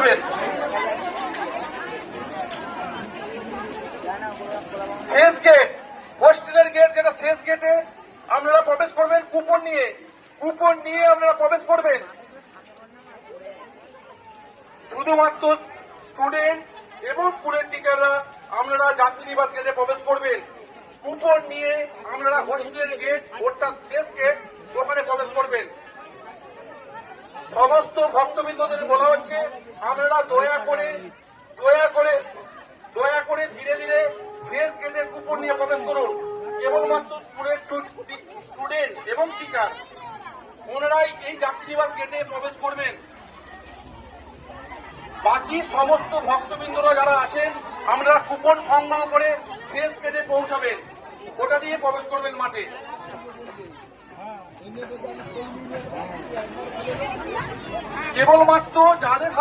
করবেন। শেষ গেট, হোস্টেলের গেট, যেটা শেষ গেটে আপনারা প্রবেশ করবেন কুপন নিয়ে আপনারা প্রবেশ করবেন। শুধুমাত্র স্টুডেন্ট এবং স্কুলের টিচাররা আপনারা যাত্রীনিবাস গেটে প্রবেশ করবেন। কুপন নিয়ে আপনারা হোস্টেলের গেট, অর্থাৎ শেষ গেট, ওখানে প্রবেশ করবেন। সমস্ত ভক্তবৃন্দদের বলা হচ্ছে আপনারা দয়া করে ধীরে ধীরে শেষ গেটে কুপন নিয়ে প্রবেশ করুন। কেবলমাত্র স্কুলের স্টুডেন্ট এবং টিচার ওনারাই এই যাত্রীনিবাস গেটে প্রবেশ করবেন। বাকি সমস্ত ভক্তবৃন্দরা যারা আছেন আপনারা কুপন সংগ্রহ করে শেষ গেটে পৌঁছাবেন, ওটা দিয়ে প্রবেশ করবেন মাঠে। কেবলমাত্র যাদের